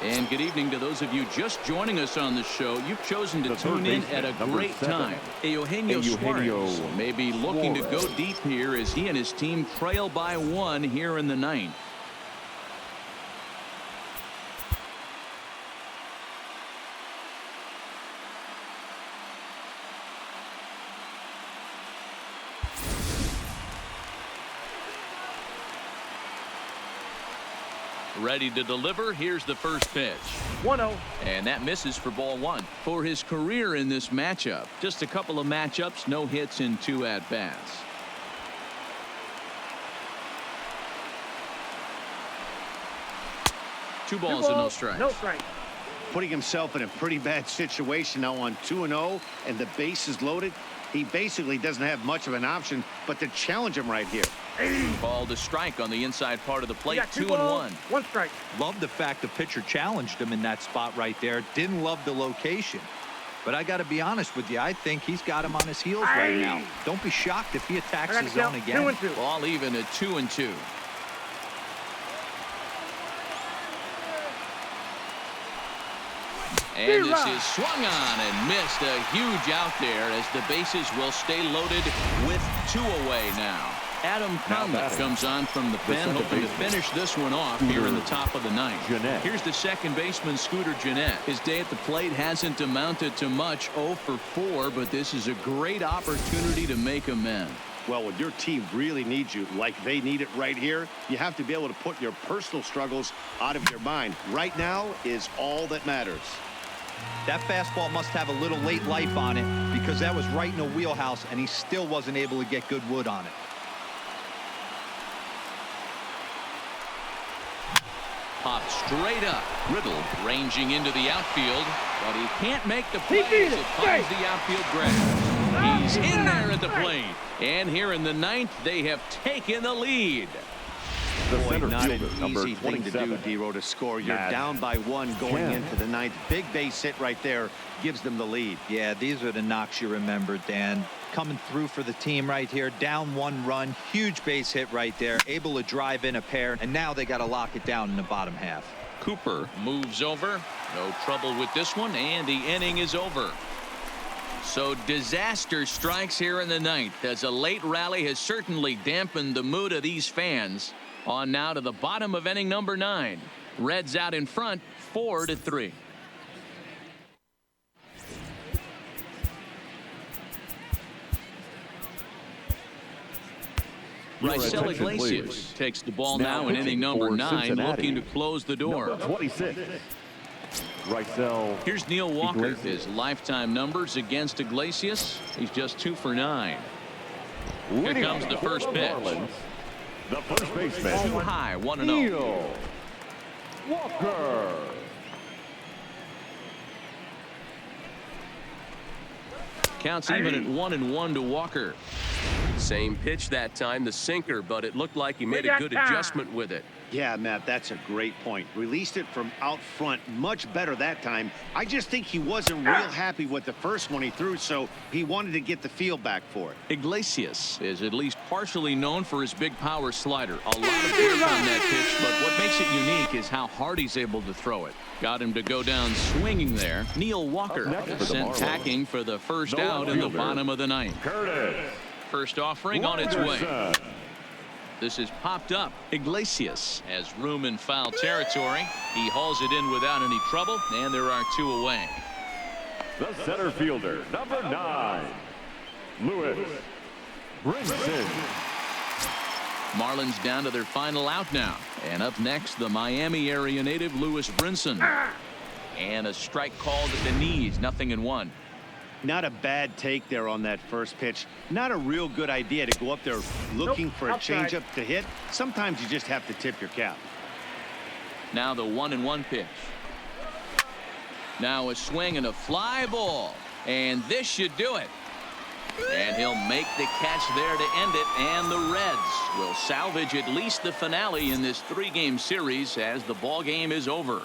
And good evening to those of you just joining us on the show. You've chosen to tune in at a great time. Eugenio Suarez may be looking to go deep here as he and his team trail by 1 here in the 9th. Ready to deliver. Here's the first pitch. 1-0. And that misses for ball 1. For his career in this matchup, just a couple of matchups, no hits in 2 at-bats. Two balls and no strikes. No strike. Putting himself in a pretty bad situation now on 2-0 and the base is loaded. He basically doesn't have much of an option but to challenge him right here. Ball to strike on the inside part of the plate. 2-1. 1 strike. Love the fact the pitcher challenged him in that spot right there. Didn't love the location. But I got to be honest with you. I think he's got him on his heels right now. Don't be shocked if he attacks his zone again. 2-2. Ball even at 2-2. And this is swung on and missed. A huge out there as the bases will stay loaded with 2 away now. Adam Conley comes on from the pen, hoping to finish this one off here in the top of the 9th. Here's the second baseman, Scooter Gennett. His day at the plate hasn't amounted to much, 0 for 4, but this is a great opportunity to make amends. Well, when your team really needs you like they need it right here, you have to be able to put your personal struggles out of your mind. Right now is all that matters. That fastball must have a little late life on it because that was right in the wheelhouse and he still wasn't able to get good wood on it. Popped straight up. Riddle ranging into the outfield, but he can't make the play as it finds the outfield grass. He's in there at the plate. And here in the 9th, they have taken the lead. Boy, not an easy thing to do, D-Row, to score. You're down by 1 going into the 9th. Big base hit right there gives them the lead. Yeah, these are the knocks you remember, Dan. Coming through for the team right here. Down 1 run. Huge base hit right there. Able to drive in a pair. And now they got to lock it down in the bottom half. Cooper moves over. No trouble with this one. And the inning is over. So disaster strikes here in the 9th as a late rally has certainly dampened the mood of these fans. On now to the bottom of inning number 9. Reds out in front 4-3. Raisel Iglesias takes the ball now in inning number 9, looking to close the door. Number 26. Raisel. Here's Neil Walker. His lifetime numbers against Iglesias. He's just 2 for 9. Here comes the first pitch. The first baseman. Too high, 1-0. Neil Walker. Counts even at 1-1 to Walker. Same pitch that time, the sinker, but it looked like he made a good adjustment with it. Yeah, Matt, that's a great point. Released it from out front much better that time. I just think he wasn't real happy with the first one he threw, so he wanted to get the feel back for it. Iglesias is at least partially known for his big power slider. A lot of grip on that pitch, but what makes it unique is how hard he's able to throw it. Got him to go down swinging there. Neil Walker is sent packing for the first out in the bottom of the 9th. Curtis. First offering on its way. This is popped up. Iglesias has room in foul territory. He hauls it in without any trouble, and there are 2 away. The center fielder, number 9, Lewis Brinson. Marlins down to their final out now. And up next, the Miami area native Lewis Brinson. And a strike called at the knees, 0-1. Not a bad take there on that first pitch. Not a real good idea to go up there looking for a changeup to hit. Sometimes you just have to tip your cap. Now the 1-1 pitch. Now a swing and a fly ball. And this should do it. And he'll make the catch there to end it. And the Reds will salvage at least the finale in this 3-game series as the ball game is over.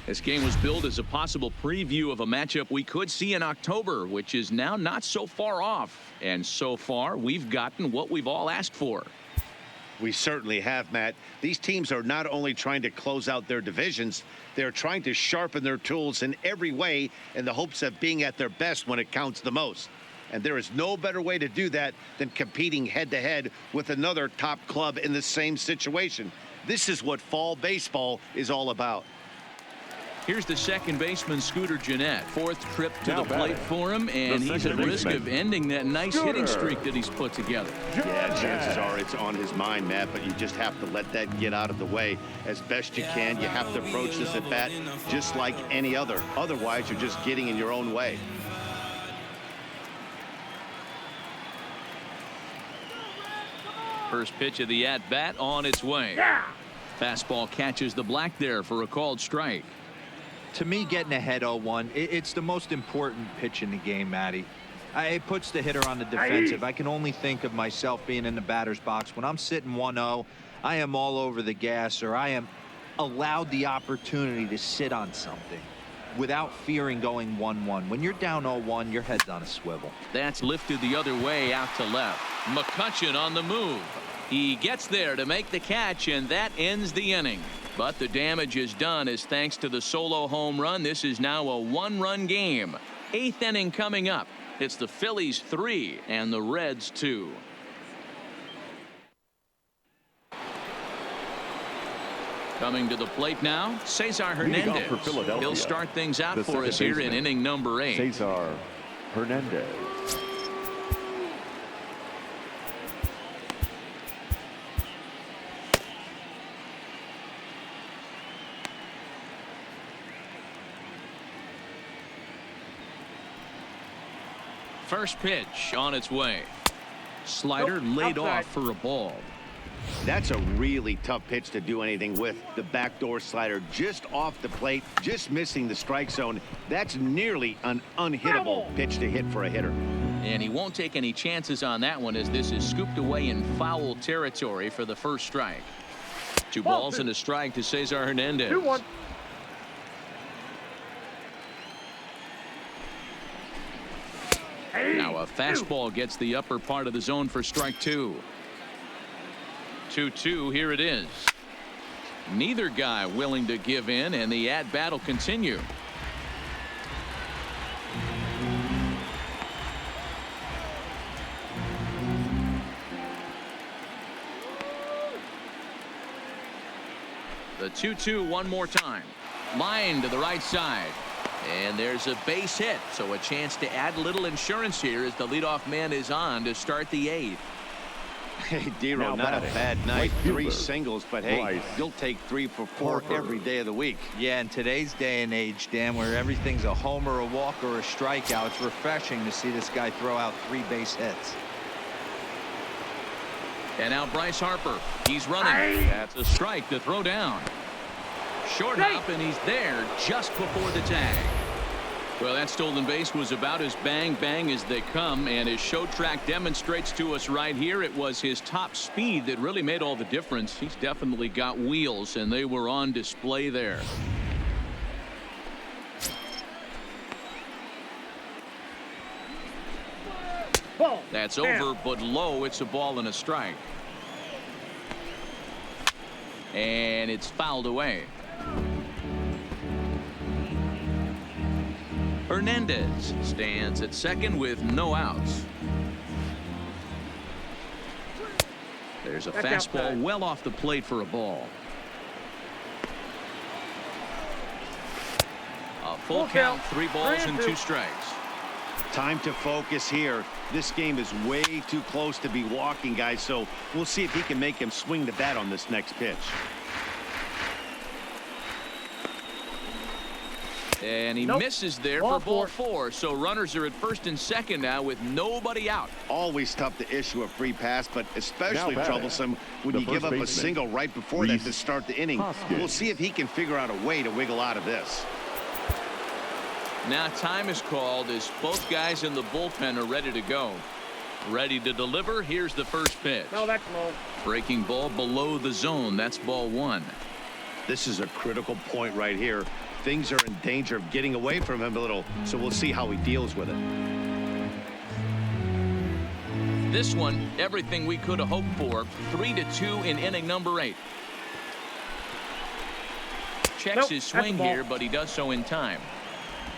This game was billed as a possible preview of a matchup we could see in October, which is now not so far off. And so far, we've gotten what we've all asked for. We certainly have, Matt. These teams are not only trying to close out their divisions, they're trying to sharpen their tools in every way in the hopes of being at their best when it counts the most. And there is no better way to do that than competing head-to-head with another top club in the same situation. This is what fall baseball is all about. Here's the second baseman, Scooter Gennett. Fourth trip to Now the plate batting, for him, and the he's at second risk baseman, of ending that nice Scooter. hitting streak that he's put together. Yeah, chances are it's on his mind, Matt, but you just have to let that get out of the way as best you can. You have to approach this at bat just like any other. Otherwise, you're just getting in your own way. First pitch of the at-bat on its way. Yeah. Fastball catches the black there for a called strike. To me, getting ahead 0-1, it's the most important pitch in the game, Matty. It puts the hitter on the defensive. I can only think of myself being in the batter's box. When I'm sitting 1-0, I am all over the gas, or I am allowed the opportunity to sit on something without fearing going 1-1. When you're down 0-1, your head's on a swivel. That's lifted the other way out to left. McCutchen on the move. He gets there to make the catch, and that ends the inning. But the damage is done as thanks to the solo home run, this is now a one-run game. Eighth inning coming up. It's the Phillies 3 and the Reds 2. Coming to the plate now, Cesar Leading off Hernandez. for Philadelphia, He'll start things out the for us second here in baseman, inning number 8. Cesar Hernandez. First pitch on its way. Slider Nope, laid outside. off for a ball. That's a really tough pitch to do anything with. The backdoor slider just off the plate, just missing the strike zone. That's nearly an unhittable pitch to hit for a hitter. And he won't take any chances on that one as this is scooped away in foul territory for the first strike. Two balls and a strike to Cesar Hernandez. 2-1. Now a fastball gets the upper part of the zone for strike 2. 2-2, here it is. Neither guy willing to give in, and the at-bat will continue. The 2-2 one more time. Line to the right side. And there's a base hit, so a chance to add a little insurance here as the leadoff man is on to start the 8th. Hey, Dero, Now not a batting, bad night. right 3 fielder, singles, but hey, Bryce you'll take 3 for 4 Harper. every day of the week. Yeah, in today's day and age, Dan, where everything's a homer, a walk, or a strikeout, it's refreshing to see this guy throw out 3 base hits. And now Bryce Harper. He's running. That's a strike to throw down. Short hop, and he's there just before the tag. Well, that stolen base was about as bang-bang as they come, and as show track demonstrates to us right here, it was his top speed that really made all the difference. He's definitely got wheels, and they were on display there. Ball. That's over, but low. It's a ball and a strike. And it's fouled away. Hernandez stands at second with no outs. There's a That's fastball outside. well off the plate for a ball. A full count, 3 balls and 2 strikes. Time to focus here. This game is way too close to be walking, guys, so we'll see if he can make him swing the bat on this next pitch. And he Nope. misses there Ball for ball 4. 4. So runners are at first and second now with nobody out. Always tough to issue a free pass, but especially Now batting, troublesome when the you give first up a baseman, single right before that Reese to start the inning. Hoskins. We'll see if he can figure out a way to wiggle out of this. Now time is called as both guys in the bullpen are ready to go. Ready to deliver. Here's the first pitch. No, that's low. Breaking ball below the zone. That's ball 1. This is a critical point right here. things are in danger of getting away from him a little, so we'll see how he deals with it. This one, everything we could have hoped for. 3-2 in inning number 8. Checks his swing here, but he does so in time.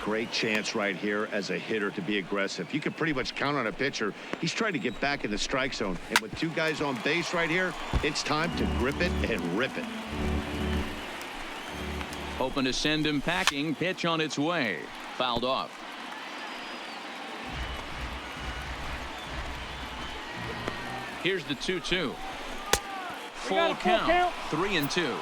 Great chance right here as a hitter to be aggressive. You can pretty much count on a pitcher. He's trying to get back in the strike zone. And with 2 guys on base right here, it's time to grip it and rip it. Hoping to send him packing. Pitch on its way. Fouled off. Here's the 2-2. Full count. 3-2.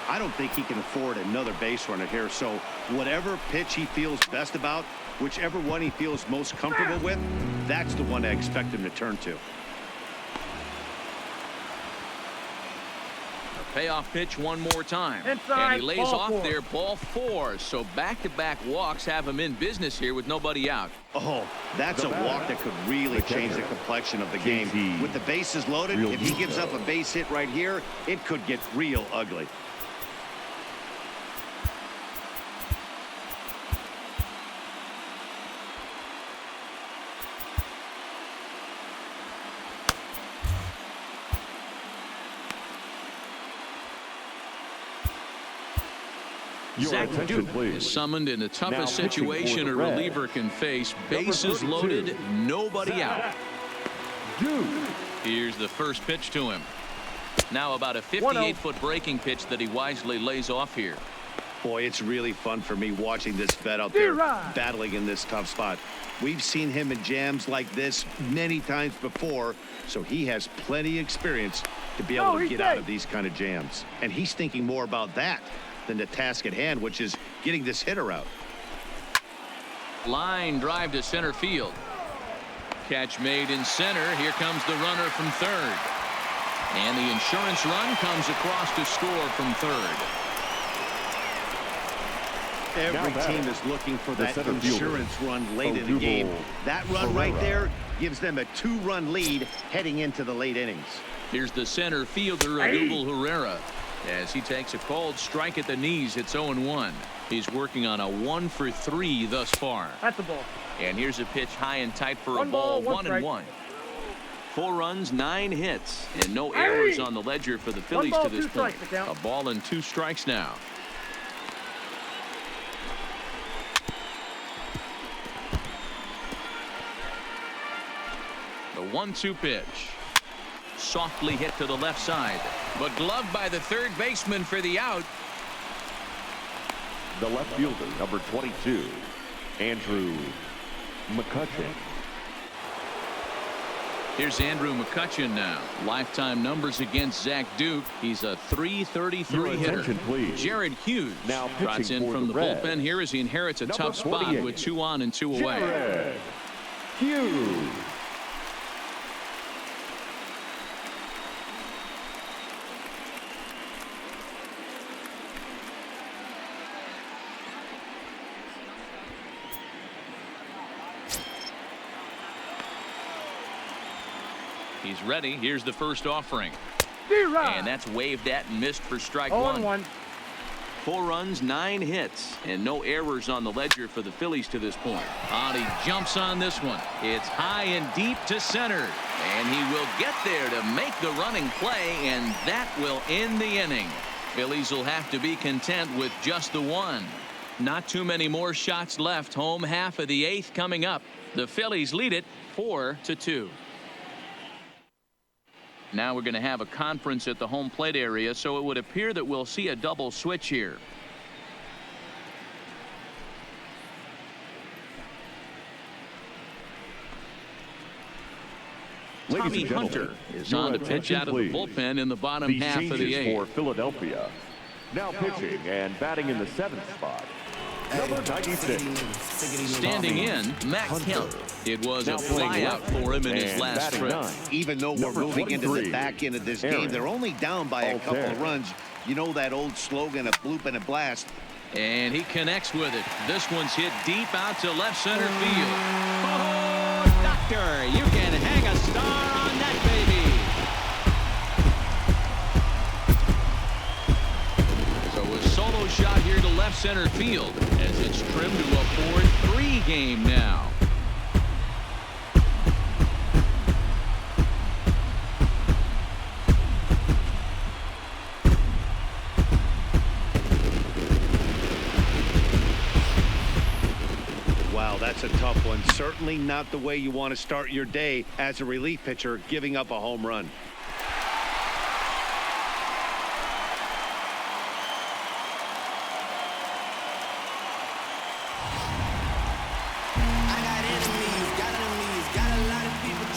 I don't think he can afford another base runner here. So whatever pitch he feels best about, whichever one he feels most comfortable with, that's the one I expect him to turn to. Payoff pitch one more time. Inside, and he lays ball off 4. there, ball 4. So back-to-back walks have him in business here with nobody out. Oh, that's a walk that could really change the complexion of the game. With the bases loaded, if he gives up a base hit right here, it could get real ugly. Zach Duke is summoned in the toughest situation a reliever can face. Bases loaded, nobody out. Here's the first pitch to him. Now about a 58-foot breaking pitch that he wisely lays off here. Boy, it's really fun for me watching this vet out there battling in this tough spot. We've seen him in jams like this many times before, so he has plenty of experience to be able to get out of these kind of jams. And he's thinking more about that than the task at hand, which is getting this hitter out. Line drive to center field. Catch made in center. Here comes the runner from third. And the insurance run comes across to score from third. Every team is looking for that insurance run late in the game. That run right there gives them a 2-run lead heading into the late innings. Here's the center fielder, Odubel Herrera. As he takes a cold strike at the knees, it's 0-1. He's working on a 1-for-3 thus far. That's the ball. And here's a pitch high and tight for a ball, 1-1. 4 runs, 9 hits, and no errors on the ledger for the Phillies to this point. A ball and 2 strikes now. The 1-2 pitch. Softly hit to the left side, but gloved by the third baseman for the out. The left fielder, number 22, Andrew McCutchen. Here's Andrew McCutchen now. Lifetime numbers against Zach Duke. He's a .333 hitter. Please. Jared Hughes now trots in from the bullpen here as he inherits a tough spot with 2 on and 2 away. Jared Hughes. He's ready. Here's the first offering. And that's waved at and missed for strike 1. 4 runs, 9 hits, and no errors on the ledger for the Phillies to this point. He jumps on this one. It's high and deep to center. And he will get there to make the running play, and that will end the inning. Phillies will have to be content with just the 1. Not too many more shots left. Home half of the 8th coming up. The Phillies lead it 4-2. Now we're going to have a conference at the home plate area, so it would appear that we'll see a double switch here. Tommy Hunter is on to pitch out of the bullpen in the bottom half of the 8th. For Philadelphia. Now pitching and batting in the 7th spot. Number 96. Standing in, Matt Kemp. It was a flyout for him in his last trip. Even though we're moving into the back end of this game, they're only down by a couple of runs. You know that old slogan, a bloop and a blast. And he connects with it. This one's hit deep out to left center field. Oh, doctor, you can hang a star on that baby. So a solo shot here to left left center field as it's trimmed to a 4-3 game now. Wow, that's a tough one. Certainly not the way you want to start your day as a relief pitcher, giving up a home run.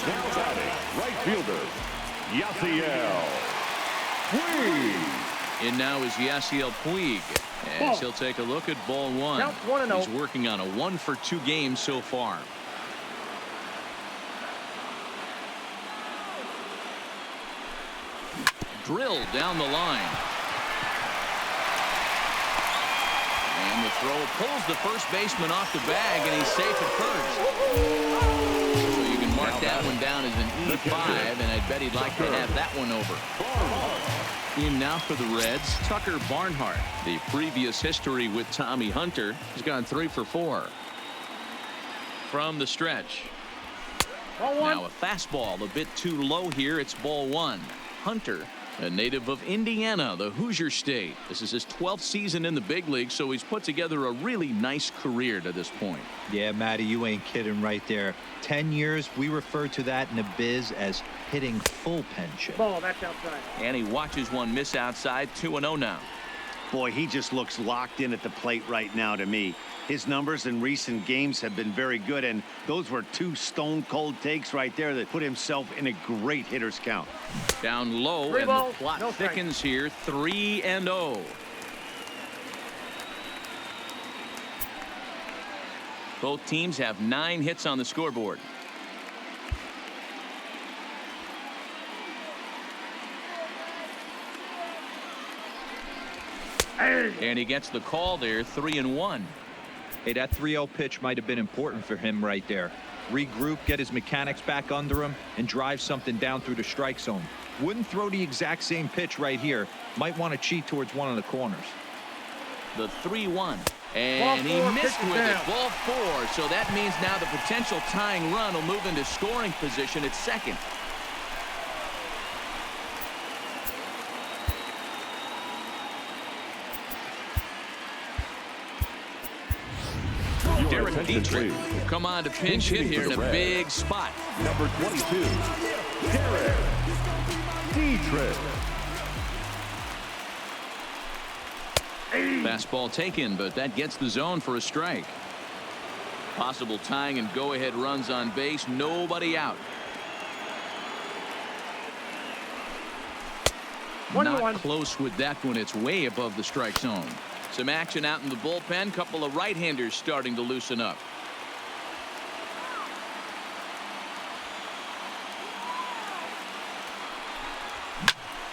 Now batting, right fielder, Yasiel Puig. In now is Yasiel Puig. As he'll take a look at ball one. Count 1-0. He's working on a 1-for-2 game so far. Drilled down the line. And the throw pulls the first baseman off the bag, and he's safe at first. So you can mark that one down as an E5, and I bet he'd like to have that one over. In now for the Reds, Tucker Barnhart. The previous history with Tommy Hunter has gone 3 for 4. From the stretch. Ball one. Now a fastball a bit too low here. It's ball one. Hunter, a native of Indiana, the Hoosier State. This is his 12th season in the big league, so he's put together a really nice career to this point. Yeah, Matty, you ain't kidding right there. 10 years, we refer to that in the biz as hitting full pension. Ball, that's outside. And he watches one miss outside. 2-0 now. Boy, he just looks locked in at the plate right now to me. His numbers in recent games have been very good, and those were 2 stone-cold takes right there that put himself in a great hitter's count. Down low, 3 and balls, the plot no strike. thickens here. 3-0. Both teams have 9 hits on the scoreboard. And he gets the call there. 3-1. Hey, that 3-0 pitch might have been important for him right there. Regroup, get his mechanics back under him, and drive something down through the strike zone. Wouldn't throw the exact same pitch right here. Might want to cheat towards one of the corners. The 3-1. And Ball he four, missed pitch with down. it. Ball 4. So that means now the potential tying run will move into scoring position at second. Your Derek attention, Dietrich please. will come on to pinch hit here in a big spot. Number 22, Derek Dietrich. Fastball taken, but that gets the zone for a strike. Possible tying and go-ahead runs on base. Nobody out. 1-1. Not close with that one. It's way above the strike zone. Some action out in the bullpen. Couple of right-handers starting to loosen up.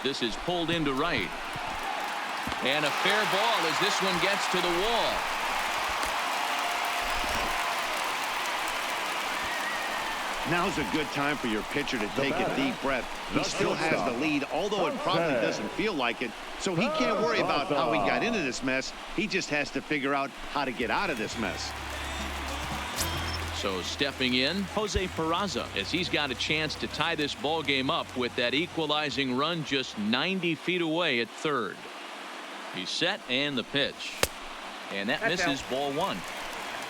This is pulled into right. And a fair ball as this one gets to the wall. Now's a good time for your pitcher to take a deep breath. He still has the lead, although it probably doesn't feel like it. So he can't worry about how he got into this mess. He just has to figure out how to get out of this mess. So stepping in, Jose Peraza, as he's got a chance to tie this ball game up with that equalizing run just 90 feet away at third. He's set, and the pitch. And that That's misses out. ball 1.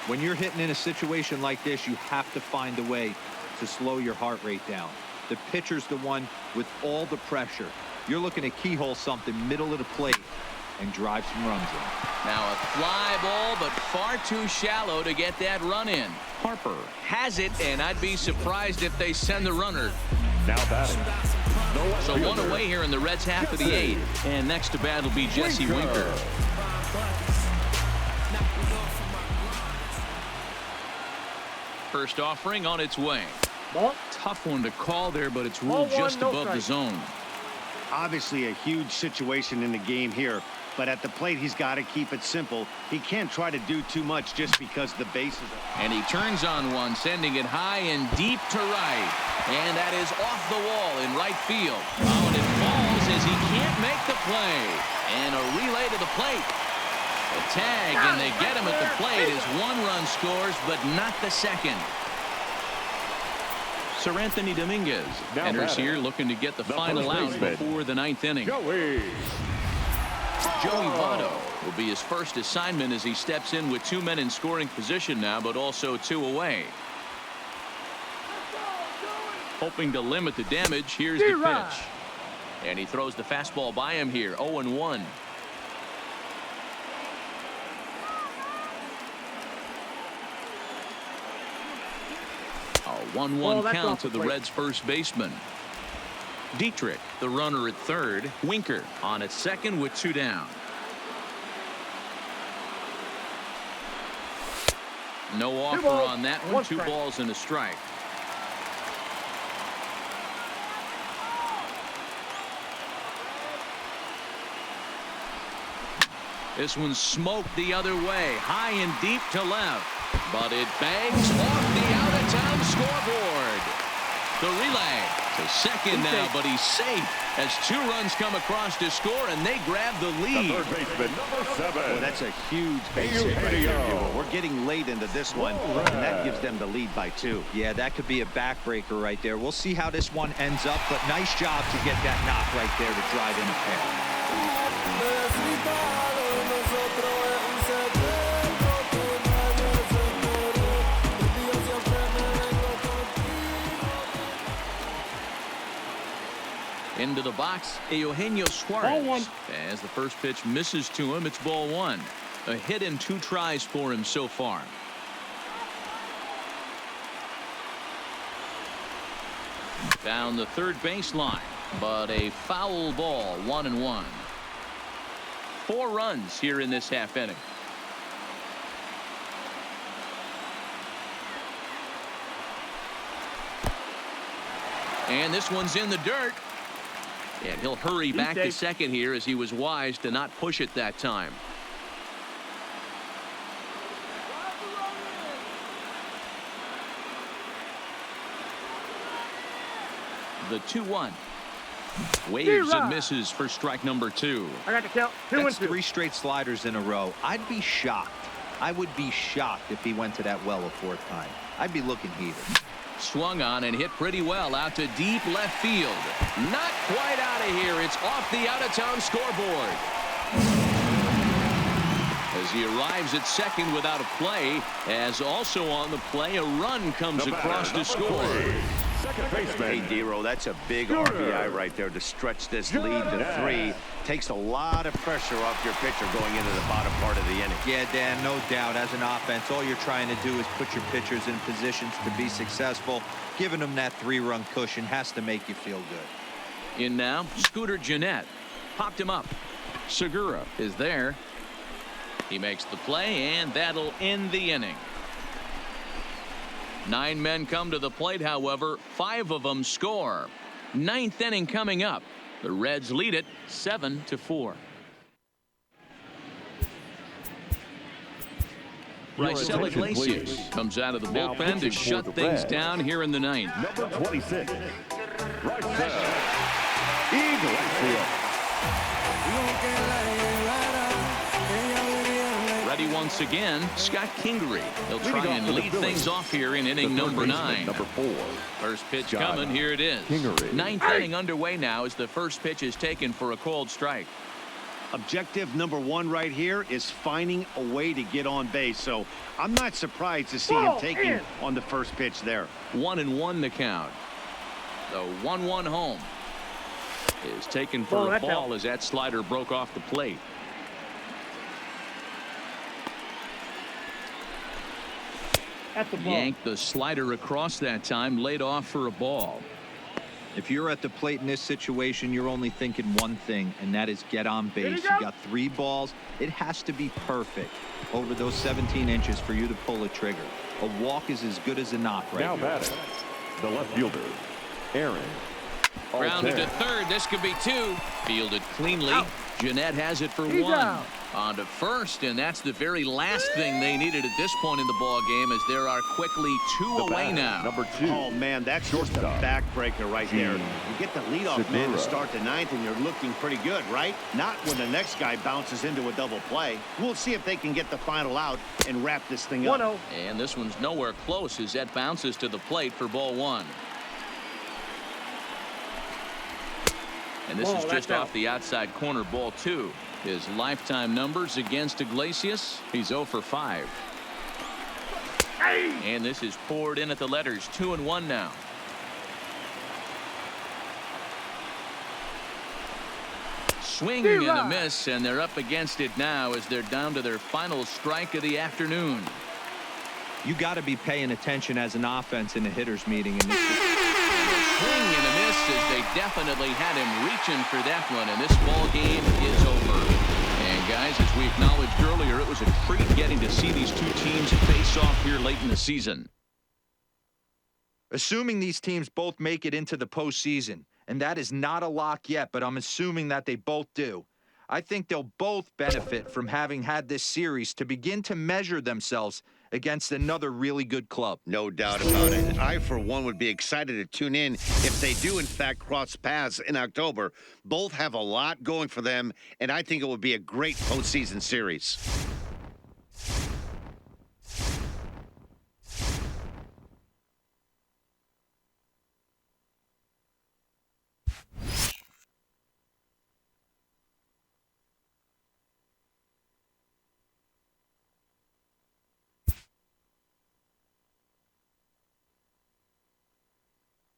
When you're hitting in a situation like this, you have to find a way to slow your heart rate down. The pitcher's the one with all the pressure. You're looking to keyhole something middle of the plate and drive some runs in. Now a fly ball, but far too shallow to get that run in. Harper has it, and I'd be surprised if they send the runner. Now batting. So one away here in the Reds' half of the 8th. And next to bat will be Jesse Winker. First offering on its way. Ball. Tough one to call there, but it's Ball ruled one, just no above the strike. zone. Obviously a huge situation in the game here, but at the plate he's got to keep it simple. He can't try to do too much just because the bases are... And he turns on one, sending it high and deep to right. And that is off the wall in right field. Oh, and it falls as he can't make the play. And a relay to the plate. A tag, and they get him at the plate as one run scores, but not the second. Sir Anthony Dominguez enters here looking to get the final out before the ninth inning. Joey Votto will be his first assignment as he steps in with 2 men in scoring position now, but also 2 away. Hoping to limit the damage. Here's the pitch. And he throws the fastball by him here. 0-1. A 1-1 count to the Reds' first baseman. Dietrich, the runner at third. Winker on at second with 2 down. No offer on that one. 2 balls and a strike. This one's smoked the other way, high and deep to left, but it bangs off the out-of-town scoreboard. The relay to second now, but he's safe as 2 runs come across to score, and they grab the lead. The third baseman, number 7. Well, that's a huge base hit right there. We're getting late into this one, and that gives them the lead by 2. Yeah, that could be a backbreaker right there. We'll see how this one ends up, but nice job to get that knock right there to drive in a pair. Into the box, Eugenio Suarez. As the first pitch misses to him, it's ball 1. A hit and 2 tries for him so far. Down the third baseline, but a foul ball. 1-1. 4 runs here in this half inning. And this one's in the dirt. And he'll hurry back to second here as he was wise to not push it that time. The 2-1. Waves and misses for strike number 2. I got to count. 2 and 2. 3 straight sliders in a row. I'd be shocked. I would be shocked if he went to that well a 4th time. I'd be looking heated. Swung on and hit pretty well out to deep left field. Not quite out of here. It's off the out-of-town scoreboard. As he arrives at second without a play, as also on the play, a run comes across to score. Second baseman. Hey, Dero, that's a big RBI right there to stretch this lead to 3. Takes a lot of pressure off your pitcher going into the bottom part of the inning. Yeah, Dan, no doubt. As an offense, all you're trying to do is put your pitchers in positions to be successful. Giving them that 3-run cushion has to make you feel good. In now, Scooter Gennett. Popped him up. Segura is there. He makes the play, and that'll end the inning. 9 men come to the plate, however, 5 of them score. 9th inning coming up. The Reds lead it 7-4. Raisel Iglesias comes out of the bullpen to shut things down here in the 9th. Number 26, Raisel Iglesias. Ready once again, Scott Kingery. He'll try and lead things off here in inning number 9. Number 4. First pitch coming. Here it is. Kingery. 9th inning underway now as the first pitch is taken for a called strike. Objective number 1 right here is finding a way to get on base. So I'm not surprised to see him taking on the first pitch there. 1-1 the count. The 1-1 home is taken for a ball as that slider broke off the plate. Yanked the slider across that time, laid off for a ball. If you're at the plate in this situation, you're only thinking one thing, and that is get on base. You got 3 balls. It has to be perfect over those 17 inches for you to pull a trigger. A walk is as good as a knock right now here. batting, the left fielder, Aaron Grounded to third. This could be two. Fielded cleanly. Out. Jeanette has it for He's one. out. On to first, and that's the very last thing they needed at this point in the ball game, as there are quickly two away now. Number 2. Oh, man, that's just a backbreaker right there. You get the leadoff man to start the ninth, and you're looking pretty good, right? Not when the next guy bounces into a double play. We'll see if they can get the final out and wrap this thing up. 1-0. And this one's nowhere close as that bounces to the plate for ball one. And this Ball, is just that's out. off the outside corner, ball two. His lifetime numbers against Iglesias, he's 0 for 5. And this is poured in at the letters, 2-1 now. Swing and a miss, and they're up against it now as they're down to their final strike of the afternoon. You got to be paying attention as an offense in a hitter's meeting. And Swing and a miss as they definitely had him reaching for that one, and this ball game is over. And guys, as we acknowledged earlier, it was a treat getting to see these two teams face off here late in the season. assuming these teams both make it into the postseason, and that is not a lock yet, but I'm assuming that they both do. I think they'll both benefit from having had this series to begin to measure themselves against another really good club. No doubt about it. I, for one, would be excited to tune in if they do, in fact, cross paths in October. Both have a lot going for them, and I think it would be a great postseason series.